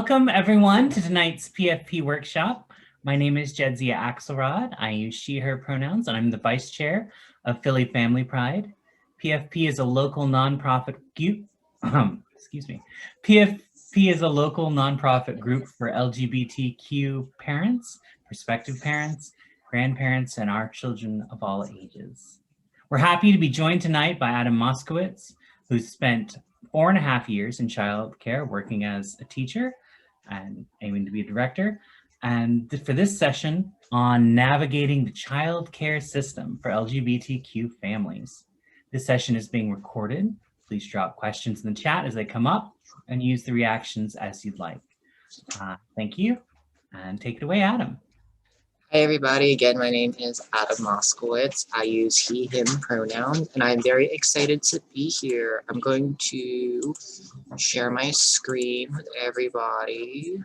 Welcome everyone to tonight's PFP workshop. My name is Jedzia Axelrod. I use she, her pronouns, and I'm the vice chair of Philly Family Pride. PFP is a local nonprofit group, PFP is a local nonprofit group for LGBTQ parents, prospective parents, grandparents, and our children of all ages. We're happy to be joined tonight by Adam Moskowitz, who's spent 4.5 years in childcare working as a teacher and aiming to be a director. And for this session on navigating the childcare system for LGBTQ families. This session is being recorded. Please drop questions in the chat as they come up and use the reactions as you'd like. Thank you, and take it away, Adam. Hi everybody, again, my name is Adam Moskowitz. I use he, him pronouns, and I'm very excited to be here. I'm going to share my screen with everybody.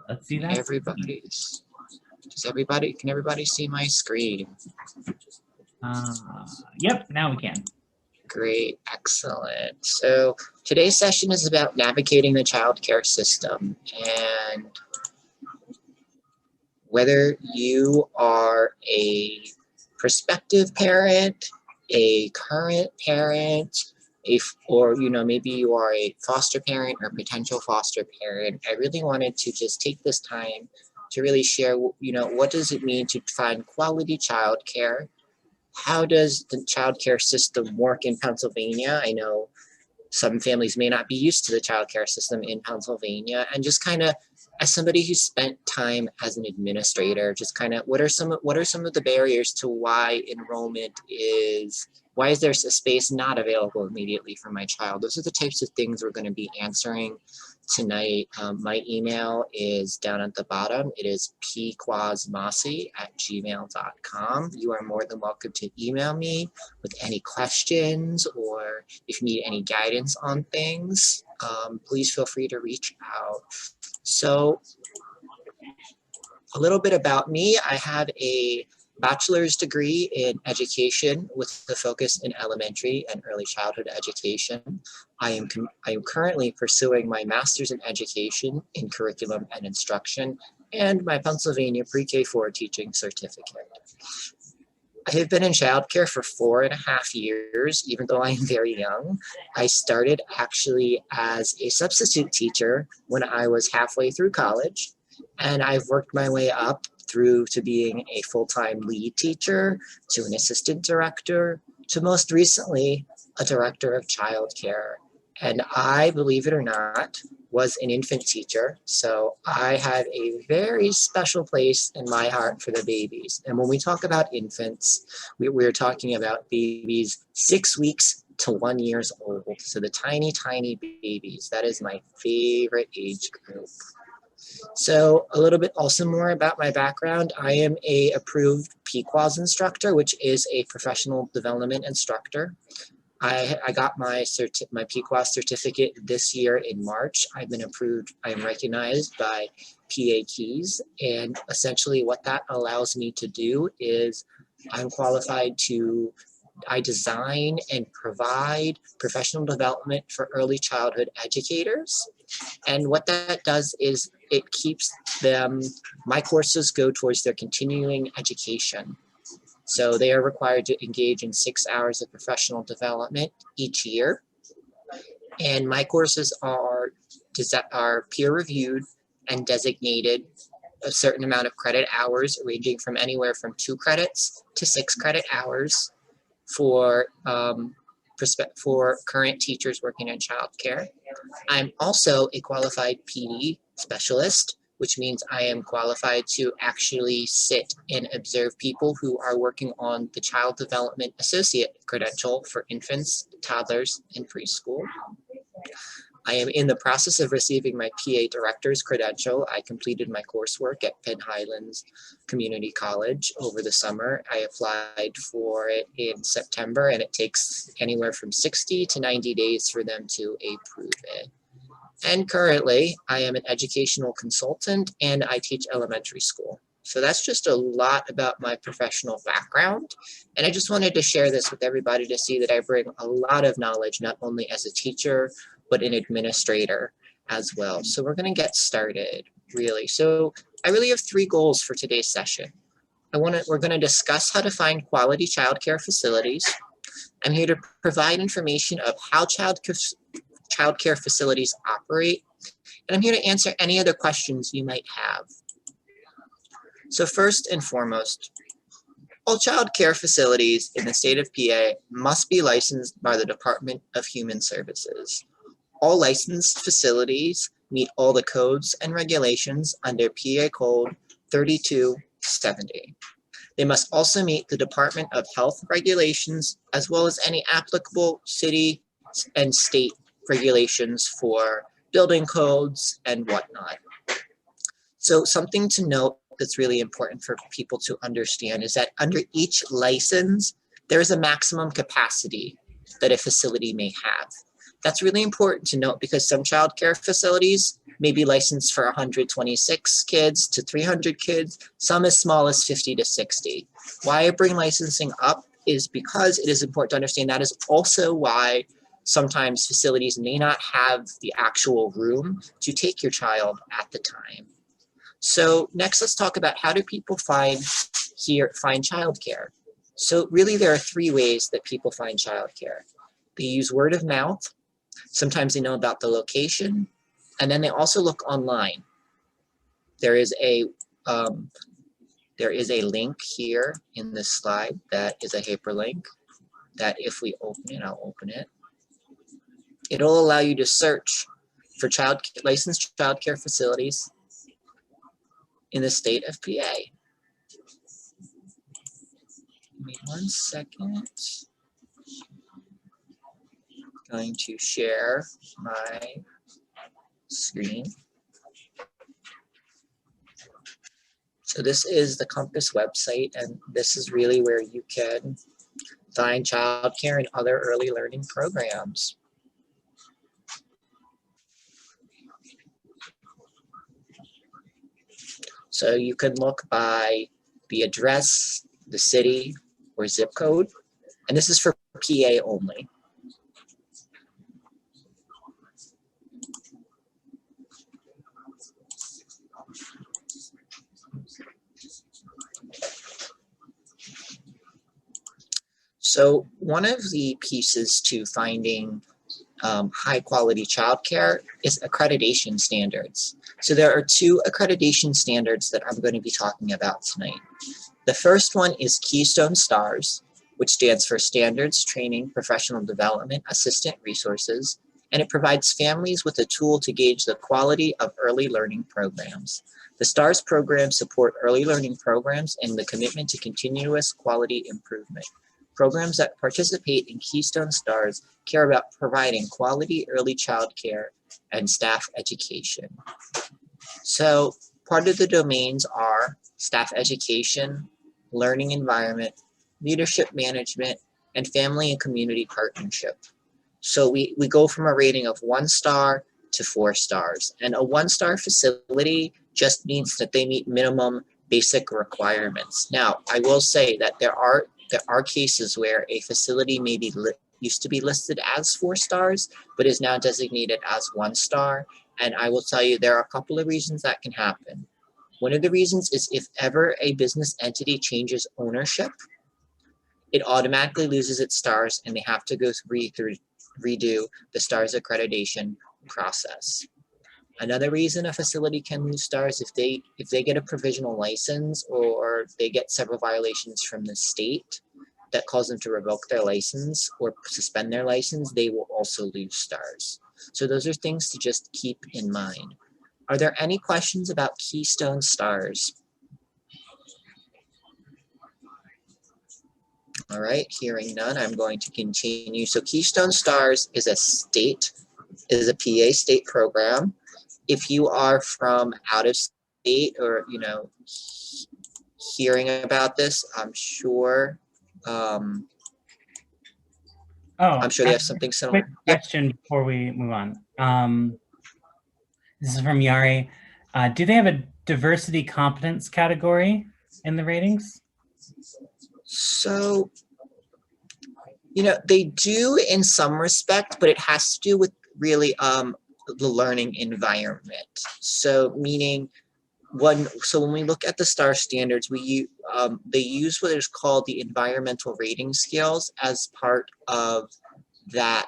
Let's see that. Can everybody see my screen? Yep, now we can. Great, excellent. So today's session is about navigating the childcare system, and whether you are a prospective parent, a current parent, or maybe you are a foster parent or potential foster parent, I really wanted to just take this time to really share, what does it mean to find quality childcare? How does the childcare system work in Pennsylvania? I know some families may not be used to the childcare system in Pennsylvania, and just kind of, as somebody who spent time as an administrator, just kind of what are some of the barriers to why is there a space not available immediately for my child? Those are the types of things we're going to be answering tonight. My email is down at the bottom. It is pquazmasi@gmail.com. You are more than welcome to email me with any questions, or if you need any guidance on things, please feel free to reach out. So a little bit about me. I have a bachelor's degree in education with the focus in elementary and early childhood education. I am currently pursuing my master's in education in curriculum and instruction and my Pennsylvania pre-K4 teaching certificate. I have been in childcare for 4.5 years, even though I am very young. I started actually as a substitute teacher when I was halfway through college, and I've worked my way up through to being a full-time lead teacher, to an assistant director, to most recently a director of childcare. And I, believe it or not, was an infant teacher, so I have a very special place in my heart for the babies. And when we talk about infants, we're talking about babies 6 weeks to 1 year old. So the tiny, tiny babies. That is my favorite age group. So a little bit also more about my background. I am a approved PQAS instructor, which is a professional development instructor. I got my PQAS certificate this year in March. I've been approved, I am recognized by PA Keys, and essentially what that allows me to do is I'm qualified to, I design and provide professional development for early childhood educators. And what that does is it keeps them, my courses go towards their continuing education. So they are required to engage in 6 hours of professional development each year. And my courses are peer reviewed and designated a certain amount of credit hours, ranging from anywhere from 2 credits to 6 credit hours for current teachers working in childcare. I'm also a qualified PD specialist, which means I am qualified to actually sit and observe people who are working on the Child Development Associate credential for infants, toddlers, and preschool. I am in the process of receiving my PA Director's credential. I completed my coursework at Penn Highlands Community College over the summer. I applied for it in September, and it takes anywhere from 60 to 90 days for them to approve it. And currently, I am an educational consultant and I teach elementary school. So that's just a lot about my professional background. And I just wanted to share this with everybody to see that I bring a lot of knowledge, not only as a teacher, but an administrator. as well. So we're going to get started, really. So I really have 3 goals for today's session. We're going to discuss how to find quality childcare facilities. I'm here to provide information of how childcare facilities operate, and I'm here to answer any other questions you might have. So first and foremost, all childcare facilities in the state of PA must be licensed by the Department of Human Services. All licensed facilities meet all the codes and regulations under PA Code 3270. They must also meet the Department of Health regulations, as well as any applicable city and state regulations for building codes and whatnot. So something to note that's really important for people to understand is that under each license, there is a maximum capacity that a facility may have. That's really important to note because some childcare facilities may be licensed for 126 kids to 300 kids, some as small as 50 to 60. Why I bring licensing up is because it is important to understand that is also why sometimes facilities may not have the actual room to take your child at the time. So next, let's talk about how do people find childcare. So really there are 3 ways that people find childcare. They use word of mouth. Sometimes they know about the location, and then they also look online. There is a link here in this slide that is a hyperlink that if we open it, I'll open it. It'll allow you to search for licensed childcare facilities in the state of PA. Give me 1 second. Going to share my screen. So this is the Compass website, and this is really where you can find childcare and other early learning programs. So you can look by the address, the city, or zip code, and this is for PA only. So one of the pieces to finding high quality childcare is accreditation standards. So there are 2 accreditation standards that I'm going to be talking about tonight. The first one is Keystone STARS, which stands for Standards, Training, Professional Development, Assistant Resources, and it provides families with a tool to gauge the quality of early learning programs. The STARS programs support early learning programs and the commitment to continuous quality improvement. Programs that participate in Keystone STARS care about providing quality early child care and staff education. So part of the domains are staff education, learning environment, leadership management, and family and community partnership. So we go from a rating of 1 star to 4 stars. And a 1-star facility just means that they meet minimum basic requirements. Now, I will say that there are cases where a facility may be used to be listed as 4 stars, but is now designated as 1 star. And I will tell you there are a couple of reasons that can happen. One of the reasons is if ever a business entity changes ownership, it automatically loses its stars and they have to go redo the stars accreditation process. Another reason a facility can lose stars if they get a provisional license or they get several violations from the state that cause them to revoke their license or suspend their license, they will also lose stars. So those are things to just keep in mind. Are there any questions about Keystone STARS? All right, hearing none, I'm going to continue. So Keystone STARS is a PA state program. If you are from out of state or, hearing about this, I'm sure I'm sure they have something similar. Quick question before we move on. This is from Yari. Do they have a diversity competence category in the ratings? So, they do in some respect, but it has to do with really the learning environment. So meaning when we look at the STAR standards, they use what is called the environmental rating scales as part of that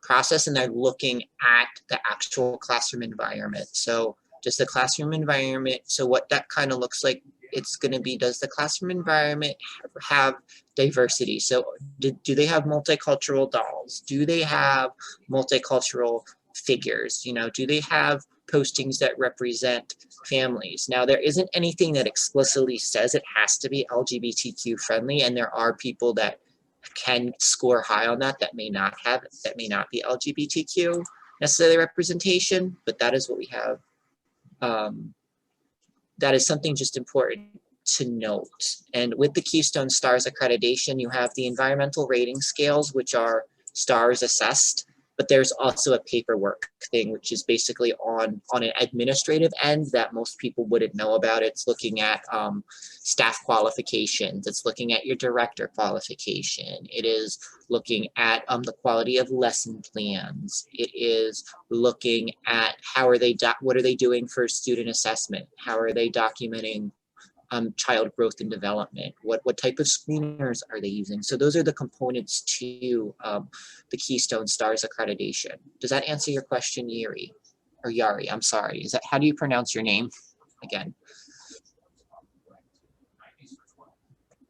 process, and they're looking at the actual classroom environment. So just the classroom environment. So what that kind of looks like, it's going to be, does the classroom environment have diversity? So do they have multicultural dolls? Do they have multicultural figures? You know, do they have postings that represent families? Now, there isn't anything that explicitly says it has to be LGBTQ friendly, and there are people that can score high on that may not be LGBTQ necessarily representation, but that is what we have. That is something just important to note. And with the Keystone Stars accreditation, you have the environmental rating scales, which are stars assessed, but there's also a paperwork thing, which is basically on an administrative end that most people wouldn't know about. It's looking at staff qualifications. It's looking at your director qualification. It is looking at the quality of lesson plans. It is looking at what are they doing for student assessment? How are they documenting child growth and development? What type of screeners are they using? So those are the components to the Keystone Stars accreditation. Does that answer your question, Yari? Or Yari, I'm sorry. How do you pronounce your name again?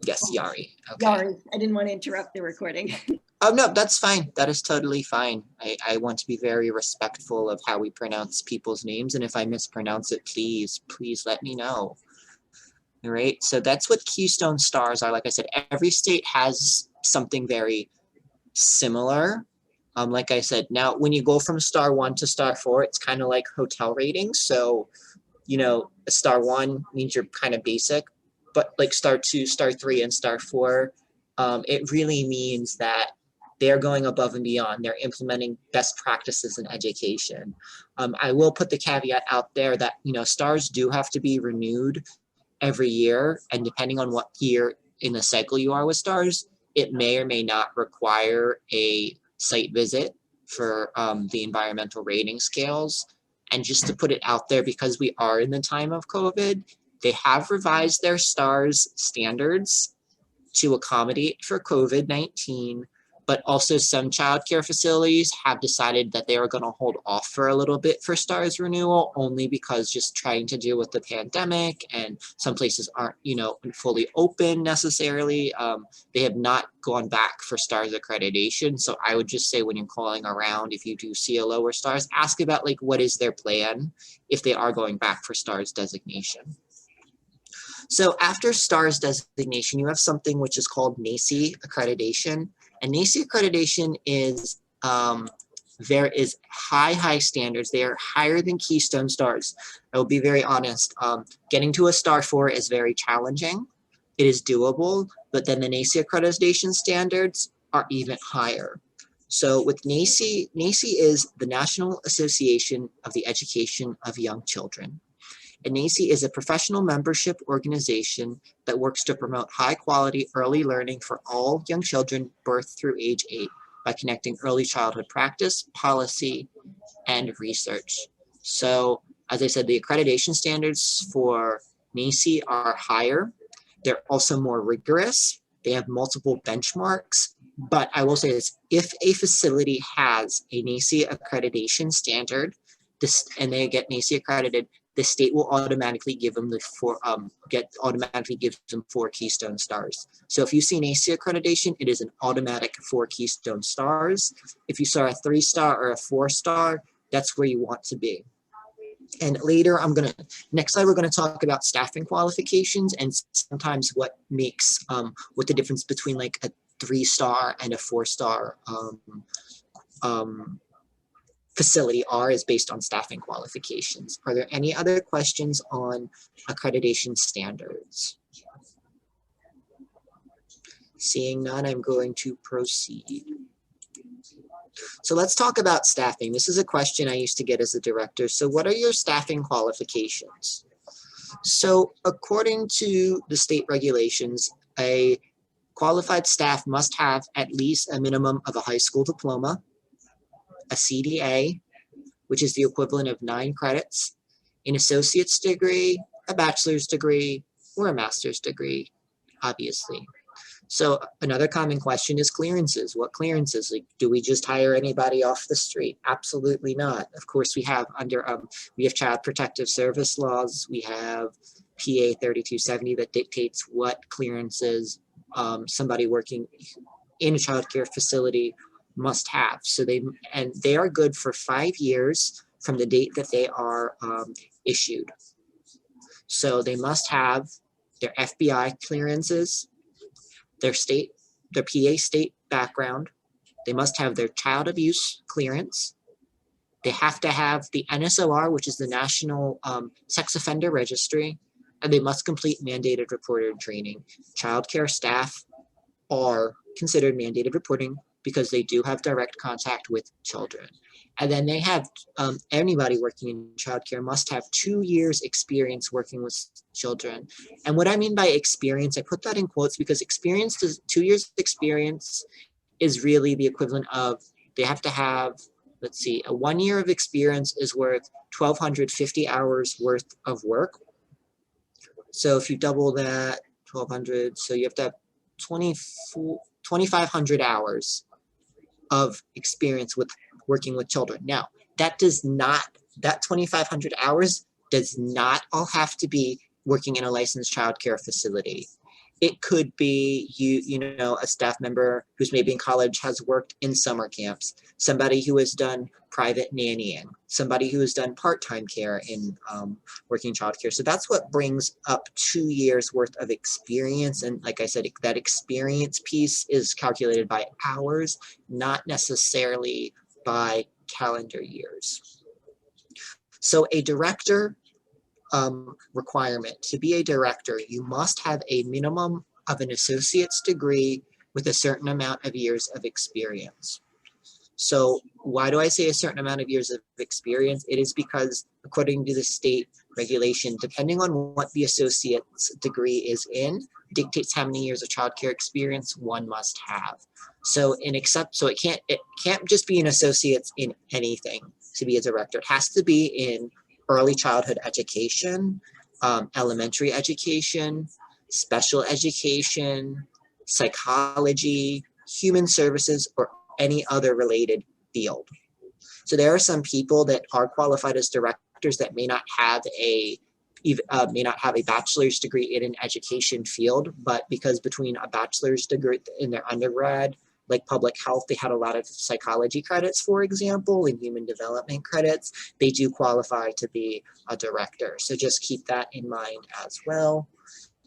Yes, Yari. Okay. Yari, I didn't want to interrupt the recording. Oh, no, that's fine. That is totally fine. I want to be very respectful of how we pronounce people's names. And if I mispronounce it, please let me know. All right, so that's what Keystone Stars are. Like I said, every state has something very similar. Like I said, now when you go from star 1 to star 4, it's kind of like hotel ratings. So, you know, a star 1 means you're kind of basic, but like star 2, star 3, and star 4, it really means that they're going above and beyond. They're implementing best practices in education. I will put the caveat out there that, you know, stars do have to be renewed every year, and depending on what year in the cycle you are with stars, it may or may not require a site visit for the environmental rating scales. And just to put it out there, because we are in the time of COVID, they have revised their stars standards to accommodate for COVID-19, but also some childcare facilities have decided that they are going to hold off for a little bit for stars renewal, only because just trying to deal with the pandemic, and some places aren't, you know, fully open necessarily. They have not gone back for stars accreditation. So I would just say when you're calling around, if you do see a lower stars, ask about like what is their plan if they are going back for stars designation. So after stars designation, you have something which is called Macy Accreditation. And Macy Accreditation is, there is high standards. They are higher than Keystone Stars. I will be very honest. Getting to a star 4 is very challenging. It is doable, but then the Macy Accreditation standards are even higher. So with NACCE, NACCE is the National Association of the Education of Young Children. And NACCE is a professional membership organization that works to promote high-quality early learning for all young children birth through age 8 by connecting early childhood practice, policy, and research. So, as I said, the accreditation standards for NACCE are higher. They're also more rigorous. They have multiple benchmarks. But I will say this, if a facility has a NACCE accreditation standard, and they get NACCE accredited, the state will automatically give them automatically gives them 4 Keystone Stars. So if you see NACCE accreditation, it is an automatic 4 Keystone Stars. If you saw a 3-star or a 4-star, that's where you want to be. And later, next slide, we're gonna talk about staffing qualifications and sometimes what makes, what the difference between like a 3-star and a 4-star facility is based on staffing qualifications. Are there any other questions on accreditation standards? Seeing none, I'm going to proceed. So let's talk about staffing. This is a question I used to get as a director. So what are your staffing qualifications? So according to the state regulations, a qualified staff must have at least a minimum of a high school diploma, a CDA, which is the equivalent of 9 credits, an associate's degree, a bachelor's degree, or a master's degree, obviously. So another common question is clearances. What clearances? Like, do we just hire anybody off the street? Absolutely not. Of course, we have we have Child Protective Service laws. We have PA 3270 that dictates what clearances somebody working in a child care facility must have. So they are good for 5 years from the date that they are issued. So they must have their FBI clearances, their PA state background. They must have their child abuse clearance. They have to have the NSOR, which is the National Sex Offender Registry, and they must complete mandated reporter training. Childcare staff are considered mandated reporting because they do have direct contact with children. And then they have, anybody working in childcare must have 2 years experience working with children. And what I mean by experience, I put that in quotes because 2 years experience is really the equivalent of, they have to have, let's see, a 1 year of experience is worth 1,250 hours worth of work. So if you double that, 1,200, so you have to have 2,500 hours of experience with working with children. Now, that 2,500 hours does not all have to be working in a licensed childcare facility. It could be a staff member who's maybe in college has worked in summer camps, somebody who has done private nannying, somebody who has done part-time care in working childcare. So that's what brings up 2 years worth of experience. And like I said, that experience piece is calculated by hours, not necessarily by calendar years. So a director requirement. To be a director, you must have a minimum of an associate's degree with a certain amount of years of experience. So why do I say a certain amount of years of experience? It is because according to the state regulation, depending on what the associate's degree is in, dictates how many years of childcare experience one must have. So it can't just be an associate's in anything to be a director. It has to be in early childhood education, elementary education, special education, psychology, human services, or any other related field. So there are some people that are qualified as directors that may not have a bachelor's degree in an education field, but because between a bachelor's degree in their undergrad, like public health, they had a lot of psychology credits, for example, and human development credits, they do qualify to be a director. So just keep that in mind as well.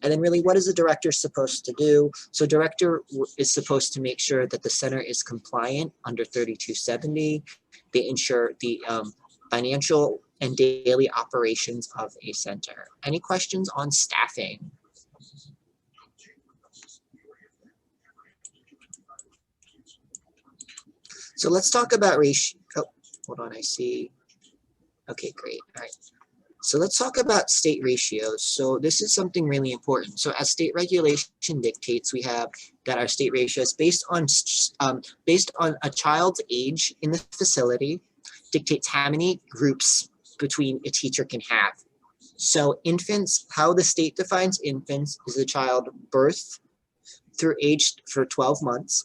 And then really, what is a director supposed to do? So director is supposed to make sure that the center is compliant under 3270. They ensure the financial and daily operations of a center. Any questions on staffing? So let's talk about ratio. Oh, hold on, I see. Okay, great. All right. So let's talk about state ratios. So this is something really important. So as state regulation dictates, we have that our state ratios based on a child's age in the facility dictates how many groups between a teacher can have. So infants, how the state defines infants is a child birth through age for 12 months.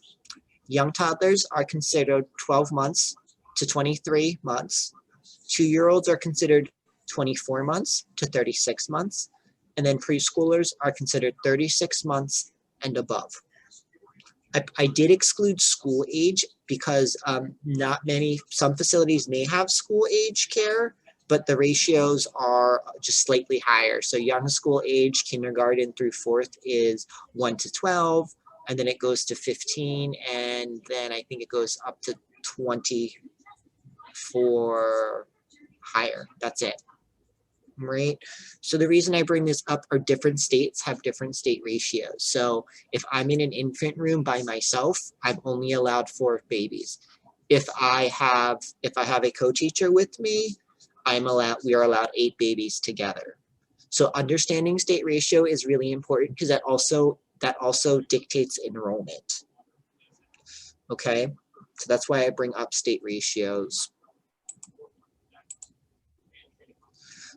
Young toddlers are considered 12 months to 23 months. 2-year-olds are considered 24 months to 36 months. And then preschoolers are considered 36 months and above. I did exclude school age because some facilities may have school age care, but the ratios are just slightly higher. So young school age, kindergarten through 4th is 1 to 12. And then it goes to 15, and then I think it goes up to 20 for higher. That's it, right? So the reason I bring this up are different states have different state ratios. So if I'm in an infant room by myself, I'm only allowed 4 babies. If I have a co-teacher with me, we are allowed 8 babies together. So understanding state ratio is really important because that also dictates enrollment. Okay, so that's why I bring up state ratios.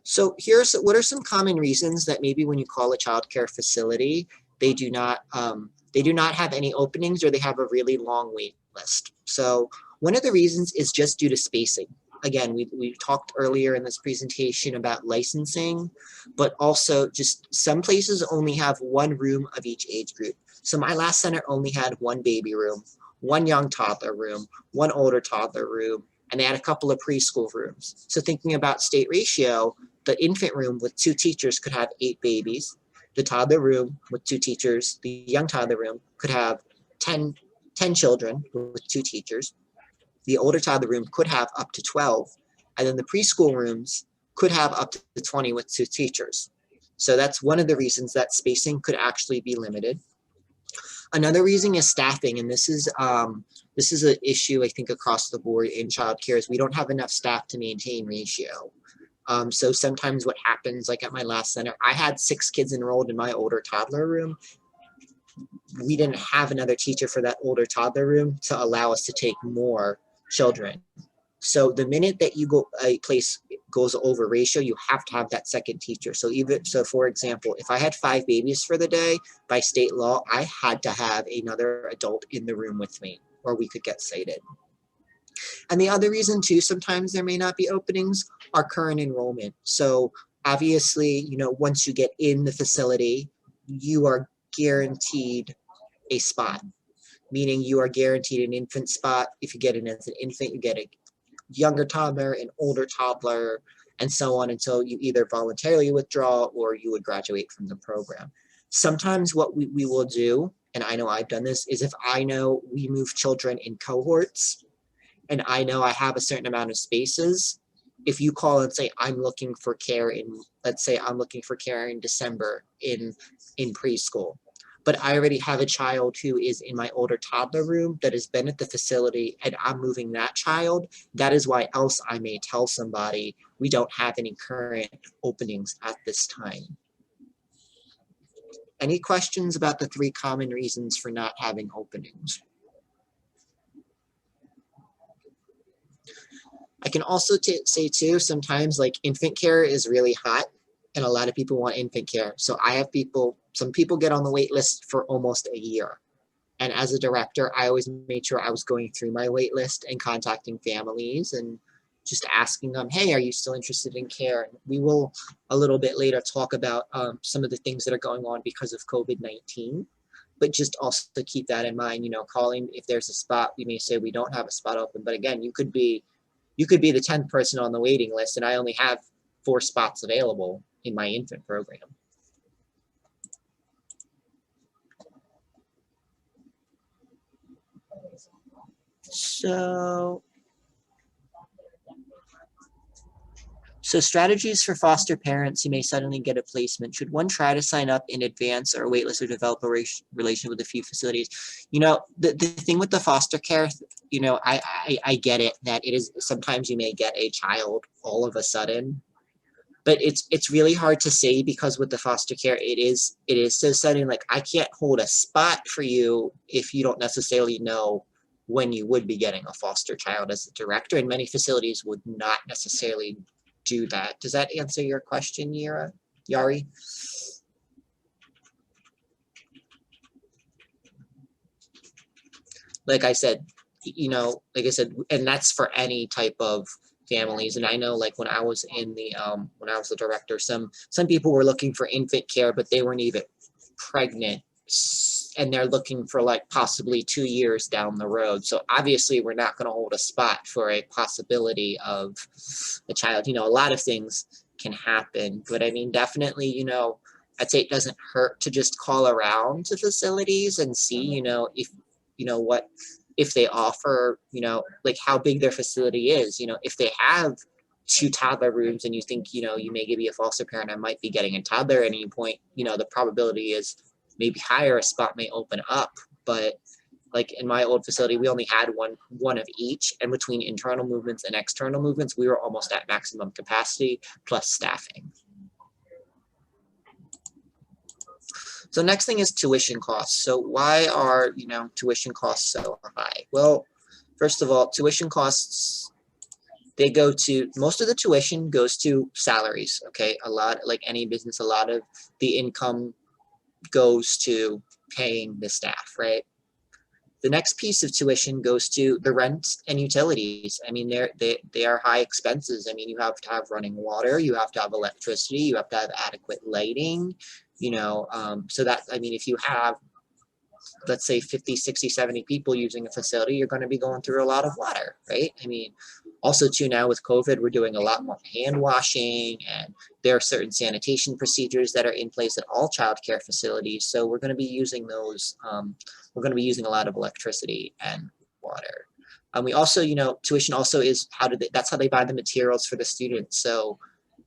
So what are some common reasons that maybe when you call a childcare facility, they do not have any openings, or they have a really long wait list. So one of the reasons is just due to spacing. Again, we talked earlier in this presentation about licensing, but also just some places only have one room of each age group. So my last center only had one baby room, one young toddler room, one older toddler room, and they had a couple of preschool rooms. So thinking about state ratio, the infant room with 2 teachers could have 8 babies. The toddler room with 2 teachers, the young toddler room could have 10 children with 2 teachers. The older toddler room could have up to 12. And then the preschool rooms could have up to 20 with 2 teachers. So that's one of the reasons that spacing could actually be limited. Another reason is staffing, and this is an issue I think across the board in childcare, is we don't have enough staff to maintain ratio. So sometimes what happens, like at my last center, I had 6 kids enrolled in my older toddler room. We didn't have another teacher for that older toddler room to allow us to take more children. So the minute that a place goes over ratio, you have to have that second teacher. So for example, if I had 5 babies for the day, by state law, I had to have another adult in the room with me, or we could get cited. And the other reason too, sometimes there may not be openings, are current enrollment. So obviously, once you get in the facility, you are guaranteed a spot, meaning you are guaranteed an infant spot. If you get in as an infant, you get a younger toddler, an older toddler, and so on until you either voluntarily withdraw or you would graduate from the program. Sometimes what we will do, and I know I've done this, is if I know we move children in cohorts and I know I have a certain amount of spaces, if you call and say, I'm looking for care in, let's say I'm looking for care in December in preschool, but I already have a child who is in my older toddler room that has been at the facility and I'm moving that child, that is why else I may tell somebody we don't have any current openings at this time. Any questions about the 3 common reasons for not having openings? I can also say too, sometimes like infant care is really hot and a lot of people want infant care. So I have some people get on the wait list for almost a year. And as a director, I always made sure I was going through my wait list and contacting families and just asking them, hey, are you still interested in care? And we will a little bit later talk about some of the things that are going on because of COVID-19. But just also to keep that in mind, calling if there's a spot, we may say we don't have a spot open. But again, you could be the 10th person on the waiting list and I only have 4 spots available in my infant program. So strategies for foster parents who may suddenly get a placement. Should one try to sign up in advance or waitlist or develop a relation with a few facilities? The thing with the foster care, I get it that it is sometimes you may get a child all of a sudden, but it's really hard to say because with the foster care, it is so sudden. Like I can't hold a spot for you if you don't necessarily know when you would be getting a foster child as a director, and many facilities would not necessarily do that. Does that answer your question, Yari? Like I said, and that's for any type of families. And I know, like when I was the director, some people were looking for infant care, but they weren't even pregnant, and they're looking for like possibly 2 years down the road. So obviously we're not going to hold a spot for a possibility of a child. A lot of things can happen, but I mean, definitely, I'd say it doesn't hurt to just call around to facilities and see, if they offer, like how big their facility is. If they have 2 toddler rooms and you think, you may be a foster parent, I might be getting a toddler at any point, the probability is maybe higher, a spot may open up. But like in my old facility, we only had one of each, and between internal movements and external movements, we were almost at maximum capacity plus staffing. So next thing is tuition costs. So why are, tuition costs so high? Well, first of all, tuition costs, they go to, most of the tuition goes to salaries, okay? A lot, like any business, a lot of the income goes to paying the staff, right? The next piece of tuition goes to the rent and utilities. I mean, they are high expenses. I mean, you have to have running water, you have to have electricity, you have to have adequate lighting, you know, so that, I mean, if you have, let's say 50, 60, 70 people using a facility, you're going to be going through a lot of water, right? I mean, also too, now with COVID, we're doing a lot more hand washing, and there are certain sanitation procedures that are in place at all childcare facilities. So we're going to be using those, we're going to be using a lot of electricity and water. We also, you know, tuition also is that's how they buy the materials for the students. So,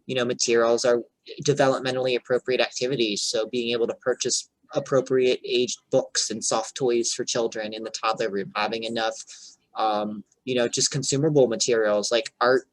you know, materials are developmentally appropriate activities. So being able to purchase appropriate aged books and soft toys for children in the toddler room, having enough, you know, just consumable materials like art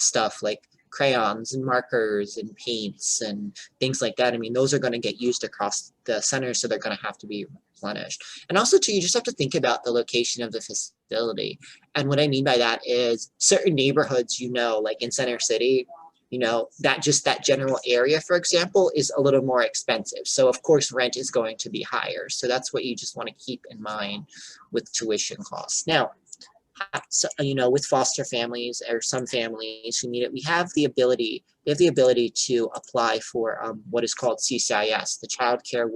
stuff, like crayons and markers and paints and things like that. I mean, those are going to get used across the center, so they're going to have to be replenished. And also too, you just have to think about the location of the facility. And what I mean by that is certain neighborhoods, you know, like in Center City, you know, that general area, for example, is a little more expensive. So of course, rent is going to be higher. So that's what you just want to keep in mind with tuition costs. Now, so, you know, with foster families or some families who need it, we have the ability to apply for what is called CCIS, the Childcare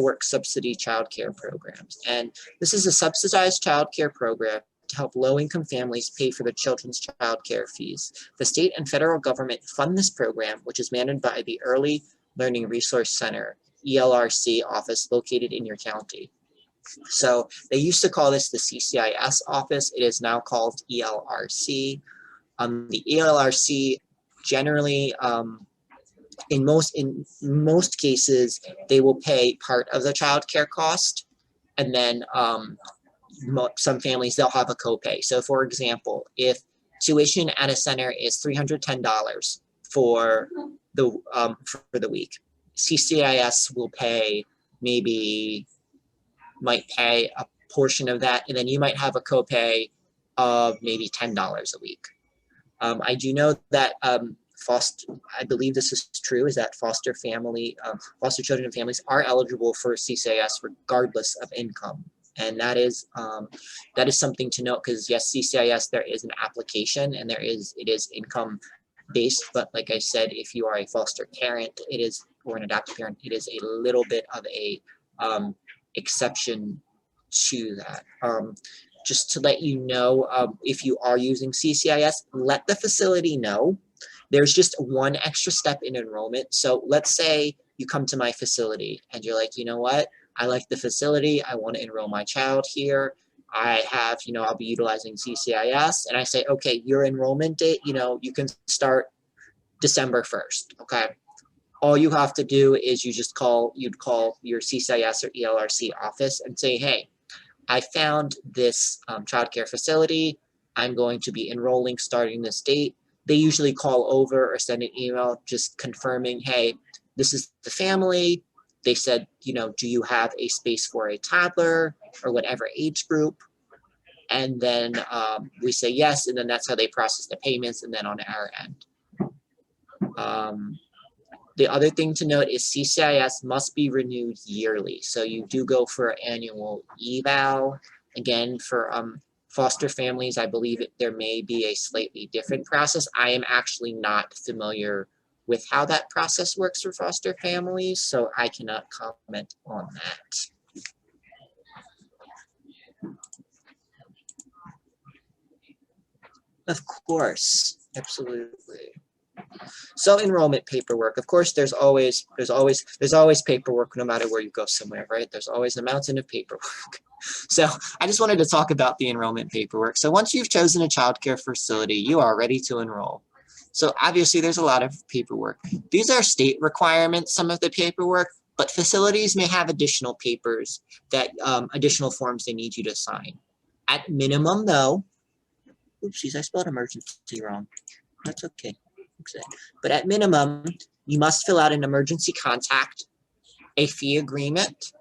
Work Subsidy Childcare Programs. And this is a subsidized childcare program to help low-income families pay for their children's childcare fees. The state and federal government fund this program, which is managed by the Early Learning Resource Center, ELRC office located in your county. So they used to call this the CCIS office. It is now called ELRC. The ELRC generally, in most cases, they will pay part of the child care cost, and then some families, they'll have a copay. So for example, if tuition at a center is $310 for the week, CCIS will pay might pay a portion of that, and then you might have a copay of maybe $10 a week. I do know that I believe this is true, is that foster children and families are eligible for CCIS regardless of income. And that is something to note, because yes, CCIS, there is an application and it is income based, but like I said, if you are a foster parent, or an adoptive parent, it is a little bit of a exception to that. Just to let you know, if you are using CCIS, let the facility know. There's just one extra step in enrollment. So let's say you come to my facility and you're like, you know what? I like the facility. I want to enroll my child here. I have, you know, I'll be utilizing CCIS. And I say, okay, your enrollment date, you know, you can start December 1st. Okay. All you have to do is you'd call your CCIS or ELRC office and say, hey, I found this childcare facility. I'm going to be enrolling starting this date. They usually call over or send an email just confirming, hey, this is the family. They said, you know, do you have a space for a toddler or whatever age group? And then we say yes, and then that's how they process the payments, and then on our end. The other thing to note is CCIS must be renewed yearly. So you do go for an annual eval. Again, for foster families, I believe there may be a slightly different process. I am actually not familiar with how that process works for foster families, so I cannot comment on that. Of course, absolutely. So enrollment paperwork. Of course, there's always paperwork no matter where you go somewhere, right? There's always a mountain of paperwork. So I just wanted to talk about the enrollment paperwork. So once you've chosen a childcare facility, you are ready to enroll. So obviously there's a lot of paperwork. These are state requirements, some of the paperwork, but facilities may have additional papers that, additional forms they need you to sign. At minimum though, oopsies, I spelled emergency wrong. That's okay. But at minimum, you must fill out an emergency contact, a fee agreement,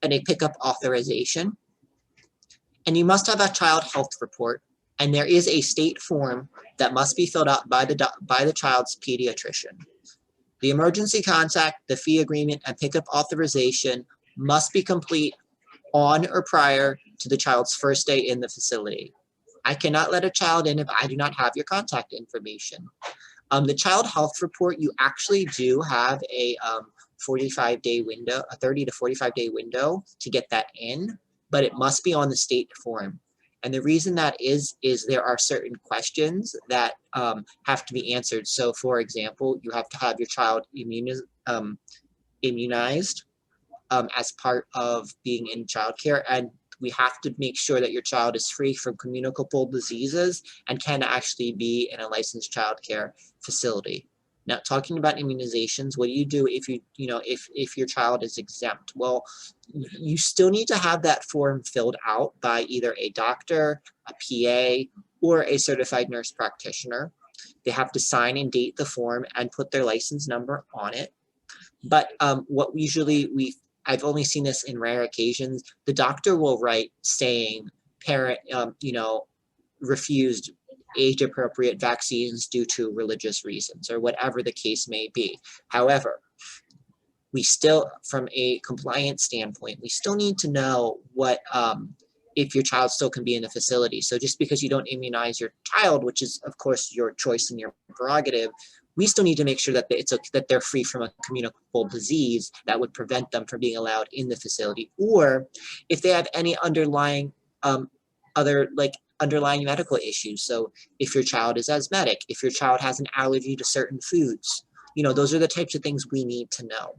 and a pickup authorization. And you must have a child health report And there is a state form that must be filled out by the child's pediatrician. The emergency contact, the fee agreement, and pickup authorization must be complete on or prior to the child's first day in the facility. I cannot let a child in if I do not have your contact information. The child health report, you actually do have a 45-day window, a 30 to 45-day window to get that in, but it must be on the state form. And the reason that is there are certain questions that have to be answered. So for example, you have to have your child immunized as part of being in childcare, and we have to make sure that your child is free from communicable diseases and can actually be in a licensed childcare facility. Now, talking about immunizations, what do you do if if your child is exempt? Well, you still need to have that form filled out by either a doctor, a PA, or a certified nurse practitioner. They have to sign and date the form and put their license number on it. But what usually I've only seen this in rare occasions, the doctor will write saying parent, refused age-appropriate vaccines due to religious reasons or whatever the case may be. However, we still, from a compliance standpoint, we still need to know what if your child still can be in the facility. So just because you don't immunize your child, which is of course your choice and your prerogative, we still need to make sure that that they're free from a communicable disease that would prevent them from being allowed in the facility, or if they have any underlying underlying medical issues. So if your child is asthmatic, if your child has an allergy to certain foods, those are the types of things we need to know.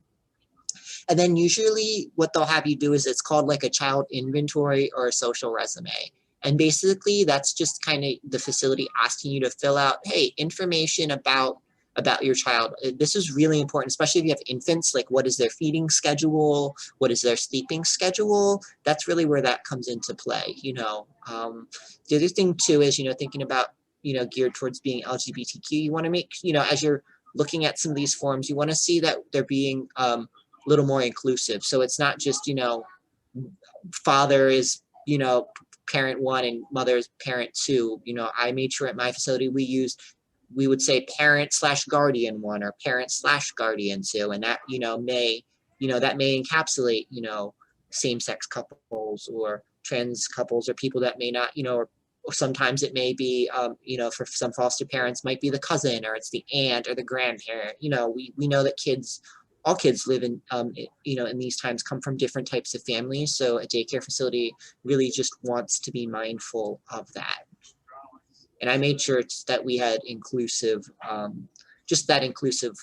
And then usually what they'll have you do is it's called like a child inventory or a social resume. And basically that's just kind of the facility asking you to fill out, hey, information about your child. This is really important, especially if you have infants, like what is their feeding schedule? What is their sleeping schedule? That's really where that comes into play. The other thing too is, thinking about, geared towards being LGBTQ, you want to make, as you're looking at some of these forms, you want to see that they're being a little more inclusive. So it's not just, father is, parent one and mother is parent two. I made sure at my facility we would say parent/guardian one or parent/guardian two, and that that may encapsulate same-sex couples or trans couples or people that may not or sometimes it may be for some foster parents might be the cousin or it's the aunt or the grandparent. We know that all kids live in in these times come from different types of families, so a daycare facility really just wants to be mindful of that. And I made sure that we had inclusive, just that inclusive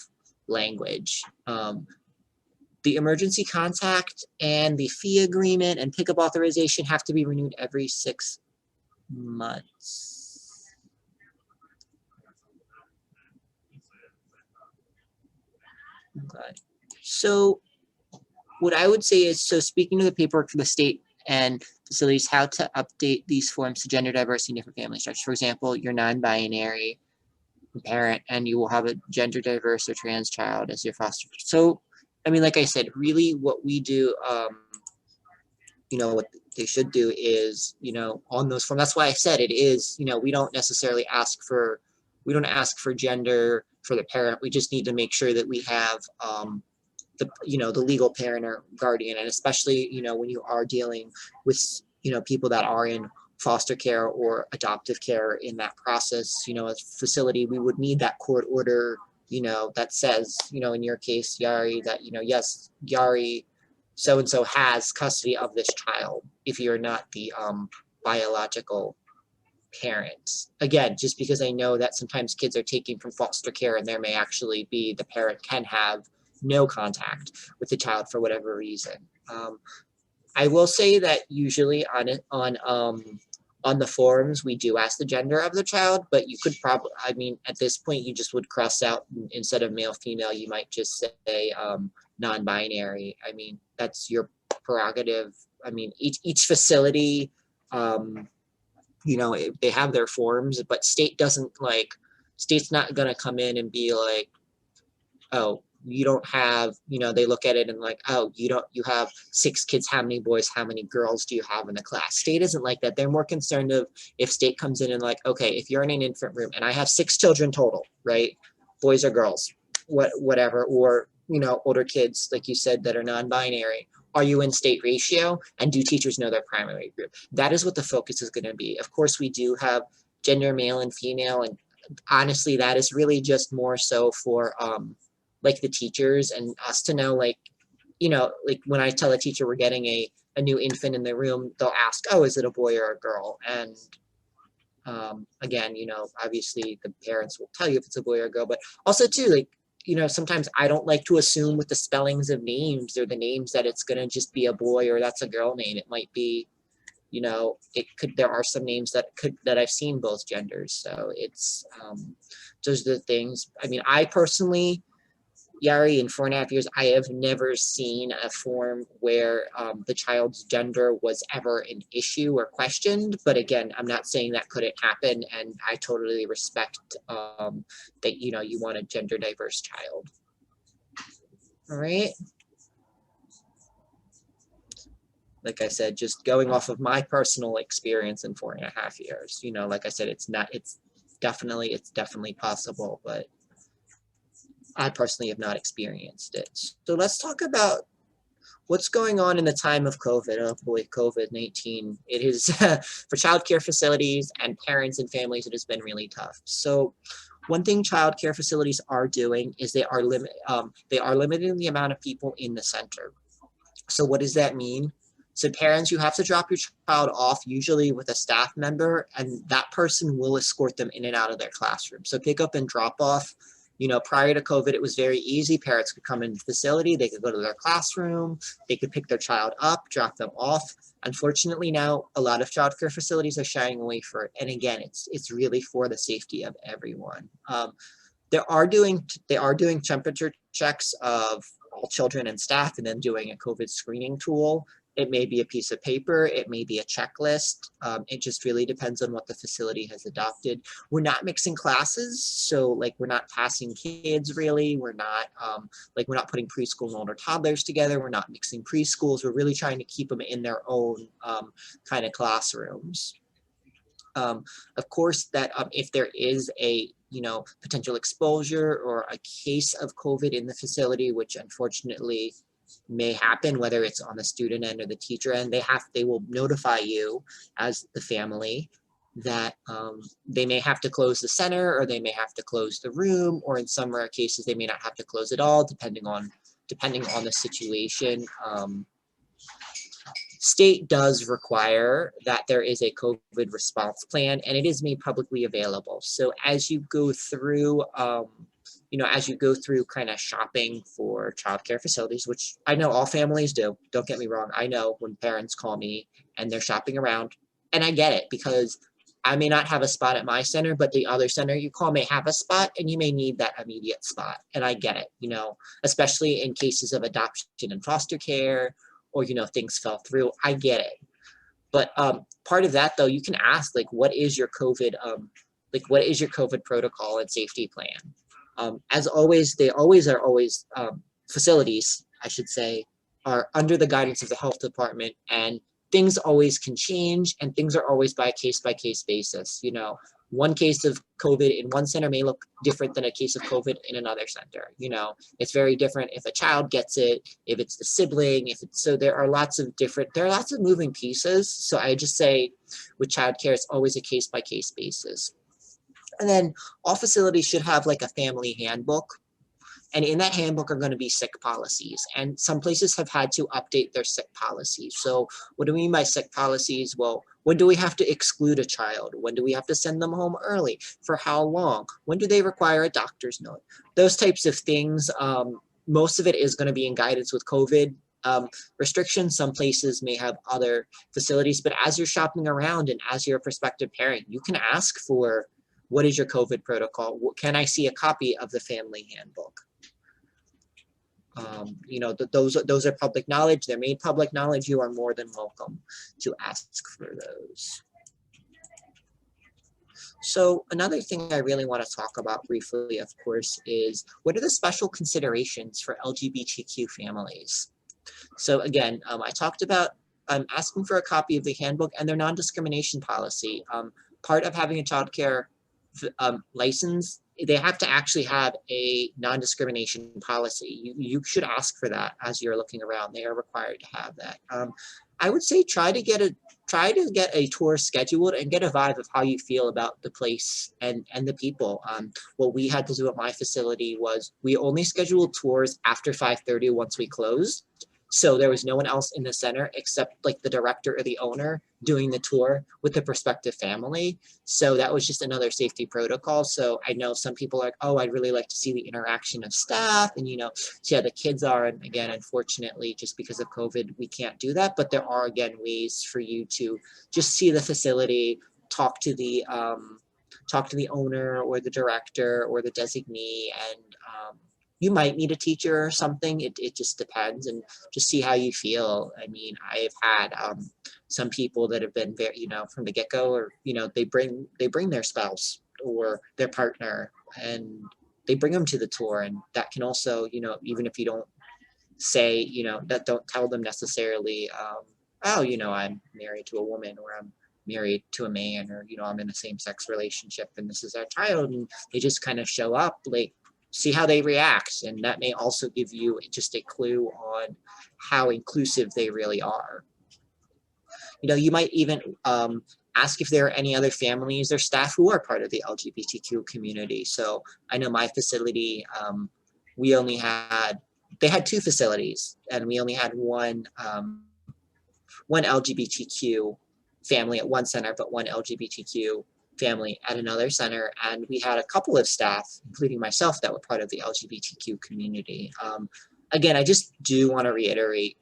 language. The emergency contact and the fee agreement and pickup authorization have to be renewed every 6 months. Okay. So what I would say is, so speaking to the paperwork for the state and facilities, how to update these forms to gender diversity in different family structures. For example, you're non-binary parent and you will have a gender diverse or trans child as your foster. So, I mean, like I said, really what we do, what they should do is, on those forms, that's why I said it is, we don't necessarily ask for gender for the parent. We just need to make sure that we have the legal parent or guardian, and especially when you are dealing with people that are in foster care or adoptive care in that process, a facility, we would need that court order that says in your case, Yari, that yes, Yari so and so has custody of this child if you're not the biological parents. Again, just because I know that sometimes kids are taken from foster care and there may actually be the parent can have no contact with the child for whatever reason. I will say that usually on the forms we do ask the gender of the child, but you could probably, I mean, at this point you just would cross out, instead of male female, you might just say non-binary. I mean, that's your prerogative. I mean, each facility, they have their forms, but state's not gonna come in and be like, oh, you don't have, they look at it and like, oh, you have 6 kids, how many boys, how many girls do you have in the class? State isn't like that. They're more concerned of if state comes in and like, okay, if you're in an infant room and I have 6 children total, right? Boys or girls, whatever, or, older kids, like you said, that are non-binary. Are you in state ratio? And do teachers know their primary group? That is what the focus is going to be. Of course, we do have gender male and female. And honestly, that is really just more so for like the teachers and us to know, like, like when I tell a teacher we're getting a new infant in the room, they'll ask, oh, is it a boy or a girl? And again, obviously the parents will tell you if it's a boy or a girl, but also too, like, sometimes I don't like to assume with the spellings of names or the names that it's going to just be a boy or that's a girl name. It might be, there are some names that I've seen both genders. So it's, those are the things. I mean, I personally, Yari, in 4.5 years, I have never seen a form where the child's gender was ever an issue or questioned. But again, I'm not saying that couldn't happen, and I totally respect that you want a gender diverse child. All right. Like I said, just going off of my personal experience in 4.5 years, like I said, it's definitely possible, but I personally have not experienced it. So let's talk about what's going on in the time of COVID. Oh boy, COVID-19. It is for childcare facilities and parents and families, it has been really tough. So one thing childcare facilities are doing is they are limiting the amount of people in the center. So what does that mean? So parents, you have to drop your child off usually with a staff member, and that person will escort them in and out of their classroom. So pick up and drop off. Prior to COVID, it was very easy. Parents could come into the facility, they could go to their classroom, they could pick their child up, drop them off. Unfortunately, now a lot of childcare facilities are shying away from it. And again, it's really for the safety of everyone. They are doing temperature checks of all children and staff, and then doing a COVID screening tool. It may be a piece of paper, it may be a checklist. It just really depends on what the facility has adopted. We're not mixing classes, so like we're not passing kids really. We're not we're not putting preschool and older toddlers together. We're not mixing preschools. We're really trying to keep them in their own kind of classrooms. Of course, that if there is a potential exposure or a case of COVID in the facility, which unfortunately may happen, whether it's on the student end or the teacher end, they will notify you as the family that they may have to close the center, or they may have to close the room, or in some rare cases they may not have to close it all, depending on the situation. State does require that there is a COVID response plan, and it is made publicly available. So as you go through kind of shopping for childcare facilities, which I know all families do, don't get me wrong. I know when parents call me and they're shopping around, and I get it, because I may not have a spot at my center, but the other center you call may have a spot, and you may need that immediate spot. And I get it, especially in cases of adoption and foster care, or, things fell through. I get it. But part of that, though, you can ask, like, what is your COVID protocol and safety plan? As always, facilities, I should say, are under the guidance of the health department, and things always can change, and things are always by a case-by-case basis. One case of COVID in one center may look different than a case of COVID in another center. It's very different if a child gets it, if it's the sibling, so there are lots of moving pieces. So I just say with childcare, it's always a case-by-case basis. And then all facilities should have like a family handbook. And in that handbook are going to be sick policies. And some places have had to update their sick policies. So what do we mean by sick policies? Well, when do we have to exclude a child? When do we have to send them home early? For how long? When do they require a doctor's note? Those types of things. Most of it is going to be in guidance with COVID restrictions. Some places may have other facilities. But as you're shopping around and as you're a prospective parent, you can ask for, what is your COVID protocol? Can I see a copy of the family handbook? Those are public knowledge. They're made public knowledge. You are more than welcome to ask for those. So another thing I really want to talk about briefly, of course, is what are the special considerations for LGBTQ families? So again, I talked about asking for a copy of the handbook and their non-discrimination policy. Part of having a childcare license, they have to actually have a non-discrimination policy. You should ask for that as you're looking around. They are required to have that. I would say try to get a tour scheduled and get a vibe of how you feel about the place and the people. What we had to do at my facility was we only scheduled tours after 5:30 once we closed. So there was no one else in the center except like the director or the owner doing the tour with the prospective family. So that was just another safety protocol. So I know some people are like, oh, I'd really like to see the interaction of staff and, see how the kids are. And again, unfortunately, just because of COVID, we can't do that. But there are, again, ways for you to just see the facility, talk to the owner or the director or the designee, and you might meet a teacher or something. It just depends, and just see how you feel. I mean, I've had some people that have been very, from the get-go, or they bring their spouse or their partner, and they bring them to the tour, and that can also, even if you don't say, that don't tell them necessarily, oh, I'm married to a woman, or I'm married to a man, or I'm in a same-sex relationship and this is our child, and they just kind of show up, like, see how they react, and that may also give you just a clue on how inclusive they really are. You might even ask if there are any other families or staff who are part of the LGBTQ community. So I know my facility, they had 2 facilities, and we only had one LGBTQ family at one center, but one LGBTQ family at another center, and we had a couple of staff, including myself, that were part of the LGBTQ community. Again, I just do want to reiterate,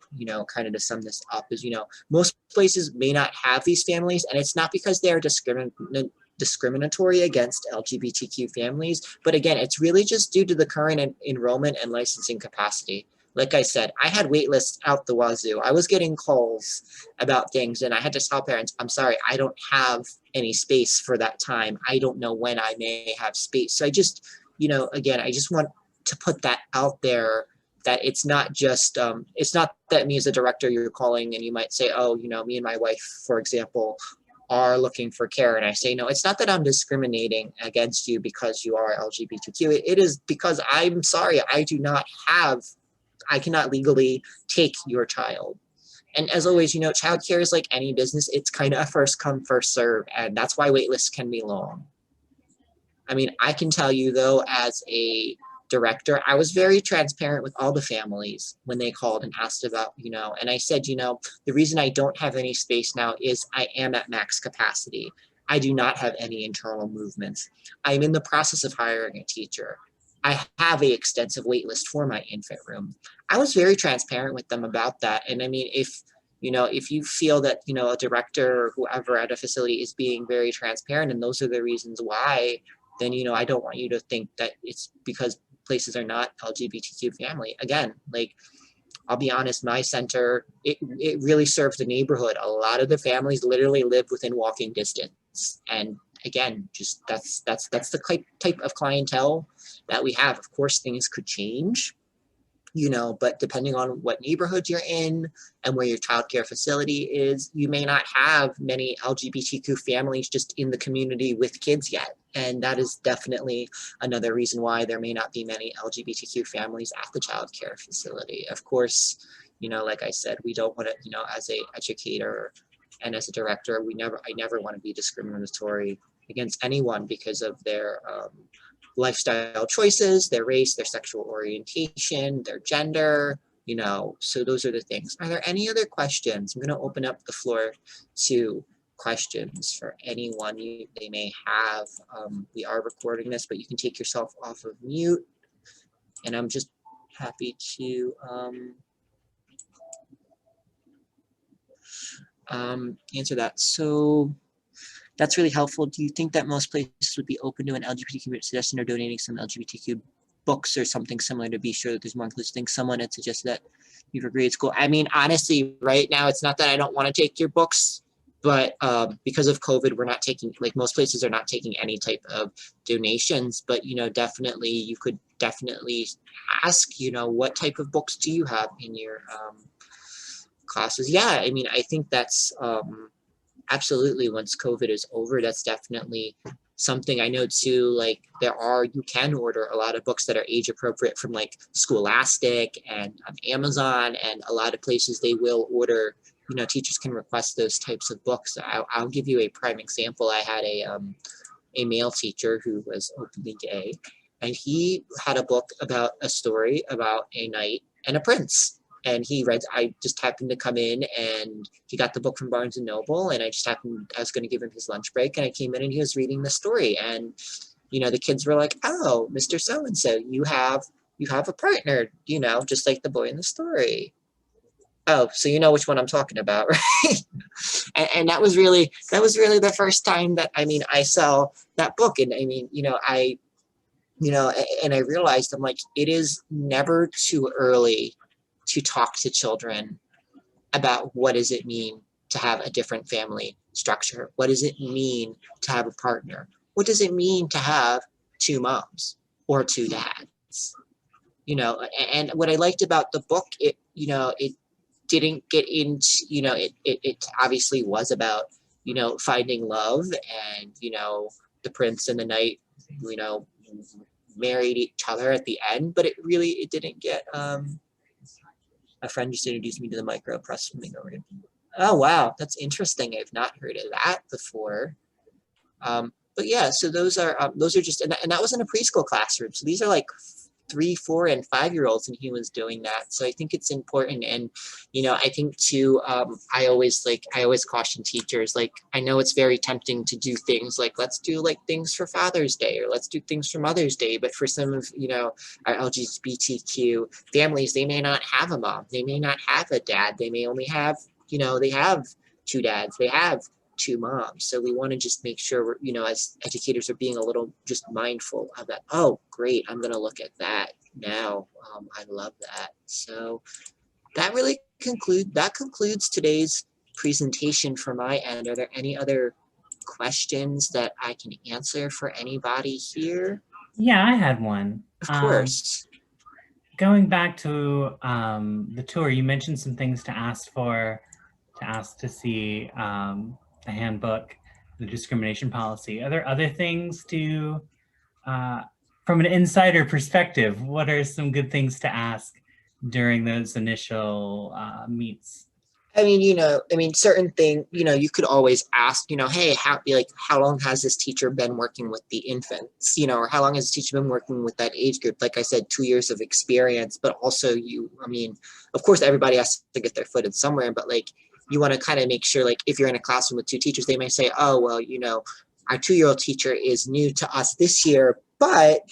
kind of to sum this up, is, most places may not have these families, and it's not because they're discriminatory against LGBTQ families, but again, it's really just due to the current enrollment and licensing capacity. Like I said, I had wait lists out the wazoo. I was getting calls about things, and I had to tell parents, I'm sorry, I don't have any space for that time. I don't know when I may have space. So I just, again, I just want to put that out there, that it's not just, it's not that me as a director, you're calling and you might say, oh, me and my wife, for example, are looking for care. And I say, no, it's not that I'm discriminating against you because you are LGBTQ. It is because I'm sorry, I cannot legally take your child. And as always, childcare is like any business. It's kind of a first come, first serve. And that's why wait lists can be long. I mean, I can tell you though, as a director, I was very transparent with all the families when they called and asked about, and I said, the reason I don't have any space now is I am at max capacity. I do not have any internal movements. I'm in the process of hiring a teacher. I have an extensive wait list for my infant room. I was very transparent with them about that. And I mean, if you feel that, a director or whoever at a facility is being very transparent and those are the reasons why, then, I don't want you to think that it's because places are not LGBTQ family. Again, like, I'll be honest, my center, it really served the neighborhood. A lot of the families literally lived within walking distance. And again, just that's the type of clientele that we have. Of course, things could change, but depending on what neighborhood you're in and where your childcare facility is, you may not have many LGBTQ families just in the community with kids yet. And that is definitely another reason why there may not be many LGBTQ families at the childcare facility. Of course, like I said, we don't want to, as an educator and as a director, I never want to be discriminatory against anyone because of their lifestyle choices, their race, their sexual orientation, their gender, so those are the things. Are there any other questions? I'm going to open up the floor to questions for anyone they may have. We are recording this, but you can take yourself off of mute, and I'm just happy to answer that. So that's really helpful. Do you think that most places would be open to an LGBTQ suggestion or donating some LGBTQ books or something similar to be sure that there's more inclusive things? Someone had suggested that you've agreed. It's cool. I mean, honestly, right now, it's not that I don't want to take your books. But because of COVID, we're not taking, like most places are not taking any type of donations, but, you know, definitely, you could definitely ask, you know, what type of books do you have in your classes? Yeah, I mean, I think that's absolutely, once COVID is over, that's definitely something. I know too, like you can order a lot of books that are age appropriate from like Scholastic and Amazon, and a lot of places they will order, you know, teachers can request those types of books. I'll give you a prime example. I had a male teacher who was openly gay, and he had a book about a story about a knight and a prince. And I just happened to come in, and he got the book from Barnes and Noble, and I was going to give him his lunch break, and I came in and he was reading the story. And, you know, the kids were like, "Oh, Mr. So-and-so, you have a partner, you know, just like the boy in the story." Oh, so you know which one I'm talking about, right? And that was really the first time that, I mean, I saw that book. And I mean, you know, I realized, I'm like, it is never too early to talk to children about what does it mean to have a different family structure? What does it mean to have a partner? What does it mean to have two moms or two dads? You know, and what I liked about the book, it didn't get into, you know, it obviously was about, you know, finding love, and, you know, the prince and the knight, you know, married each other at the end, but it didn't get, a friend just introduced me to the micro press swimming over here. Oh, wow. That's interesting. I've not heard of that before. But yeah, so those are just, and that was in a preschool classroom. So these are like 3, 4, and 5-year-olds, and he was doing that. So I think it's important. And, you know, I think too, I always caution teachers, like, I know it's very tempting to do things like, let's do like things for Father's Day, or let's do things for Mother's Day. But for some of, you know, our LGBTQ families, they may not have a mom, they may not have a dad, they may only have, you know, they have 2 dads, they have 2 moms. So we want to just make sure we're, you know, as educators, are being a little just mindful of that. Oh, great, I'm going to look at that now. I love that. So that really concludes today's presentation from my end. Are there any other questions that I can answer for anybody here? Yeah, I had one. Of course. Going back to the tour, you mentioned some things to ask to see the handbook, the discrimination policy. Are there other things to, from an insider perspective, what are some good things to ask during those initial meets? I mean, you know, certain thing, you know, you could always ask, you know, hey, how long has this teacher been working with the infants, you know, or how long has this teacher been working with that age group? Like I said, 2 years of experience, but also of course, everybody has to get their foot in somewhere, but like, you want to kind of make sure, like, if you're in a classroom with 2 teachers, they may say, oh, well, you know, our 2-year-old teacher is new to us this year, but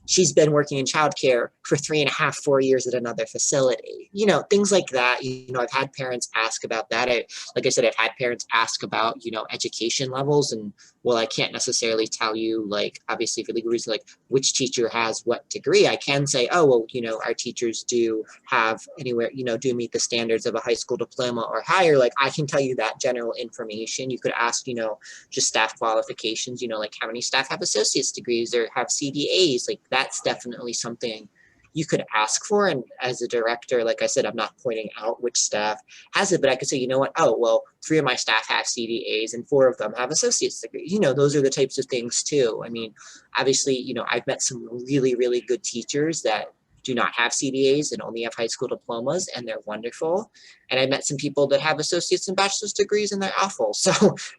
she's been working in childcare for 3.5, 4 years at another facility. You know, things like that. You know, I've had parents ask about that. Like I said, I've had parents ask about, you know, education levels. And, well, I can't necessarily tell you, like, obviously for legal reasons, like which teacher has what degree. I can say, oh, well, you know, our teachers do have anywhere, you know, do meet the standards of a high school diploma or higher. Like, I can tell you that general information. You could ask, you know, just staff qualifications, you know, like how many staff have associate's degrees or have CDAs. Like, that's definitely something you could ask for. And as a director, like I said, I'm not pointing out which staff has it, but I could say, you know what, oh, well, 3 of my staff have CDAs and 4 of them have associate's degrees. You know, those are the types of things too. I mean, obviously, you know, I've met some really, really good teachers that do not have CDAs and only have high school diplomas, and they're wonderful. And I met some people that have associate's and bachelor's degrees, and they're awful. So,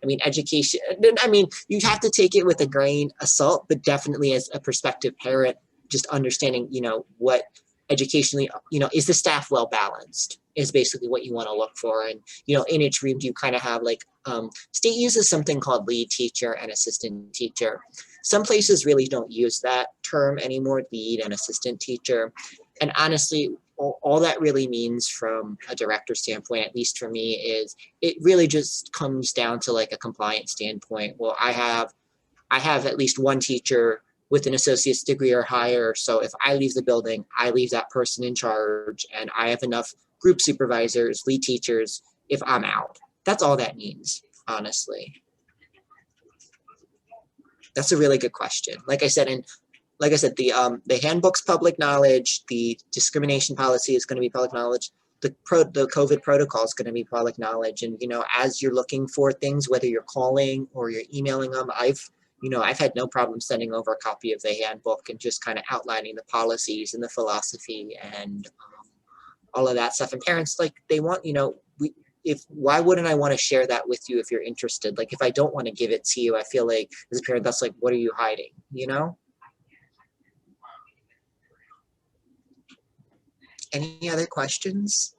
I mean, education, I mean, you have to take it with a grain of salt, but definitely as a prospective parent, just understanding, you know, what educationally, you know, is the staff well balanced is basically what you want to look for. And, you know, in each room, you kind of have like, state uses something called lead teacher and assistant teacher. Some places really don't use that term anymore, lead and assistant teacher. And honestly, all that really means from a director standpoint, at least for me, is it really just comes down to like a compliance standpoint. Well, I have at least one teacher with an associate's degree or higher. So if I leave the building, I leave that person in charge, and I have enough group supervisors, lead teachers, if I'm out. That's all that means. honestly? That's a really good question. Like I said, the handbook's public knowledge, the discrimination policy is going to be public knowledge, the COVID protocol is going to be public knowledge. And, you know, as you're looking for things, whether you're calling or you're emailing them, I've had no problem sending over a copy of the handbook and just kind of outlining the policies and the philosophy and all of that stuff. And parents, like, they want, you know, why wouldn't I want to share that with you if you're interested? Like, if I don't want to give it to you, I feel like as a parent, that's like, what are you hiding, you know? Any other questions?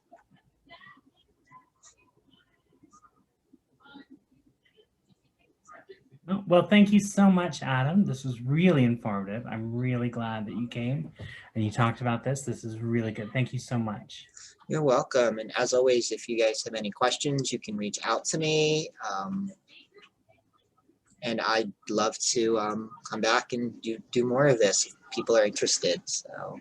Well, thank you so much, Adam. This was really informative. I'm really glad that you came and you talked about this. This is really good. Thank you so much. You're welcome. And as always, if you guys have any questions, you can reach out to me. And I'd love to come back and do more of this if people are interested. So.